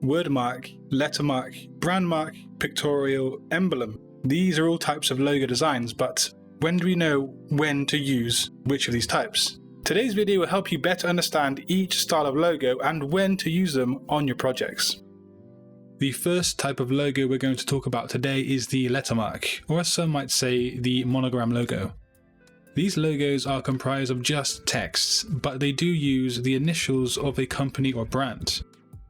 wordmark, lettermark, brandmark, pictorial, emblem. These are all types of logo designs, but when do we know when to use which of these types? Today's video will help you better understand each style of logo and when to use them on your projects. The first type of logo we're going to talk about today is the lettermark, or as some might say, the monogram logo. These logos are comprised of just text, but they do use the initials of a company or brand.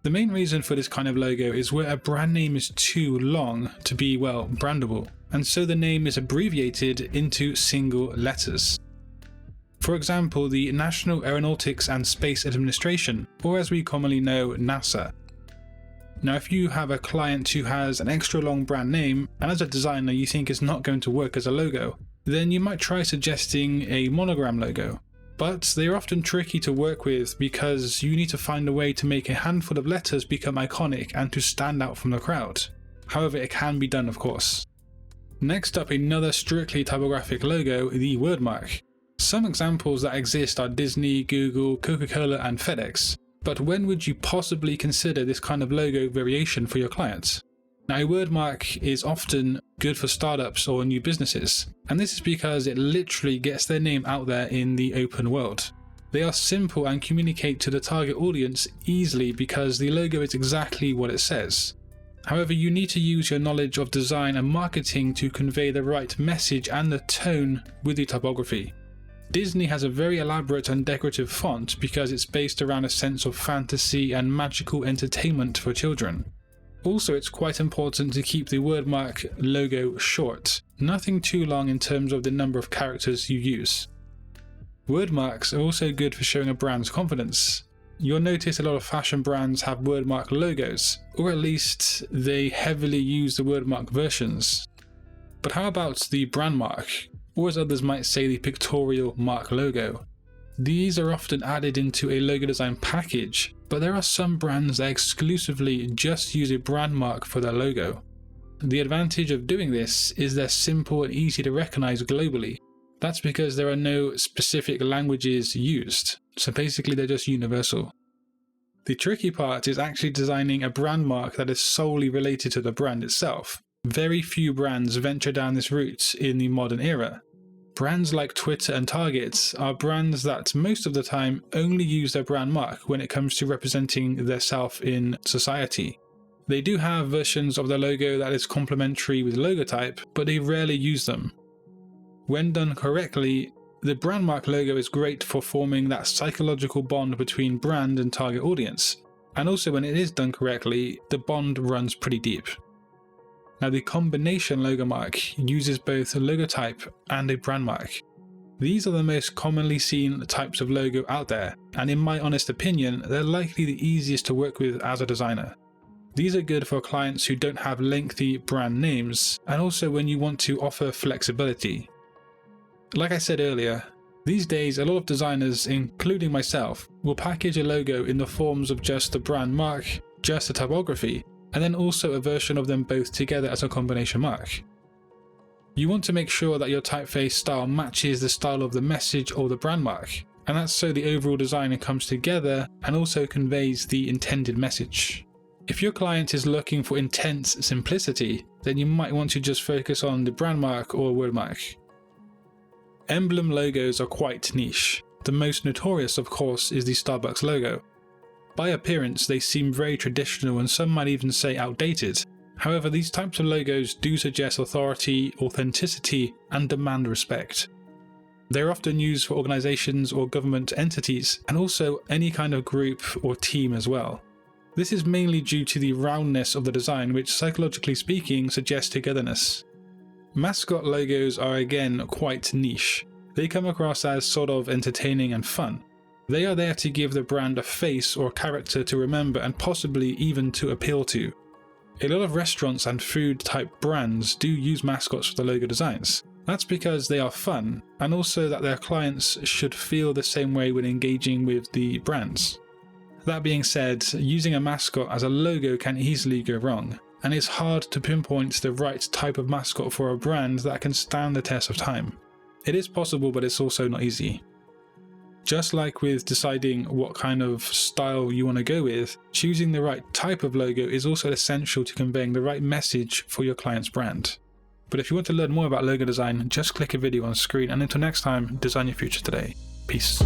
The main reason for this kind of logo is where a brand name is too long to be, well, brandable, and so the name is abbreviated into single letters. For example, the National Aeronautics and Space Administration, or as we commonly know, NASA. Now, if you have a client who has an extra long brand name, and as a designer you think it's not going to work as a logo, then you might try suggesting a monogram logo. But they are often tricky to work with because you need to find a way to make a handful of letters become iconic and to stand out from the crowd. However, it can be done, of course. Next up, another strictly typographic logo, the wordmark. Some examples that exist are Disney, Google, Coca-Cola and FedEx. But when would you possibly consider this kind of logo variation for your clients? Now, a wordmark is often good for startups or new businesses, and this is because it literally gets their name out there in the open world. They are simple and communicate to the target audience easily because the logo is exactly what it says. However, you need to use your knowledge of design and marketing to convey the right message and the tone with the typography. Disney has a very elaborate and decorative font because it's based around a sense of fantasy and magical entertainment for children. Also, it's quite important to keep the wordmark logo short, nothing too long in terms of the number of characters you use. Wordmarks are also good for showing a brand's confidence. You'll notice a lot of fashion brands have wordmark logos, or at least they heavily use the wordmark versions. But how about the brandmark? Or as others might say, the pictorial mark logo. These are often added into a logo design package, but there are some brands that exclusively just use a brand mark for their logo. The advantage of doing this is they're simple and easy to recognize globally. That's because there are no specific languages used, so basically they're just universal. The tricky part is actually designing a brand mark that is solely related to the brand itself. Very few brands venture down this route in the modern era. Brands like Twitter and Target are brands that most of the time only use their brand mark when it comes to representing themselves in society. They do have versions of their logo that is complementary with logotype, but they rarely use them. When done correctly, the brand mark logo is great for forming that psychological bond between brand and target audience. And also when it is done correctly, the bond runs pretty deep. Now, the combination logo mark uses both a logotype and a brand mark. These are the most commonly seen types of logo out there, and in my honest opinion, they're likely the easiest to work with as a designer. These are good for clients who don't have lengthy brand names, and also when you want to offer flexibility. Like I said earlier, these days a lot of designers, including myself, will package a logo in the forms of just the brand mark, just the typography, and then also a version of them both together as a combination mark. You want to make sure that your typeface style matches the style of the message or the brand mark, and that's so the overall design comes together and also conveys the intended message. If your client is looking for intense simplicity, then you might want to just focus on the brand mark or wordmark. Emblem logos are quite niche. The most notorious, of course, is the Starbucks logo. By appearance, they seem very traditional and some might even say outdated. However, these types of logos do suggest authority, authenticity, and demand respect. They're often used for organizations or government entities, and also any kind of group or team as well. This is mainly due to the roundness of the design, which psychologically speaking suggests togetherness. Mascot logos are again quite niche. They come across as sort of entertaining and fun. They are there to give the brand a face or character to remember and possibly even to appeal to. A lot of restaurants and food type brands do use mascots for the logo designs. That's because they are fun, and also that their clients should feel the same way when engaging with the brands. That being said, using a mascot as a logo can easily go wrong, and it's hard to pinpoint the right type of mascot for a brand that can stand the test of time. It is possible, but it's also not easy. Just like with deciding what kind of style you want to go with, choosing the right type of logo is also essential to conveying the right message for your client's brand. But if you want to learn more about logo design, just click a video on screen, and until next time, design your future today. Peace.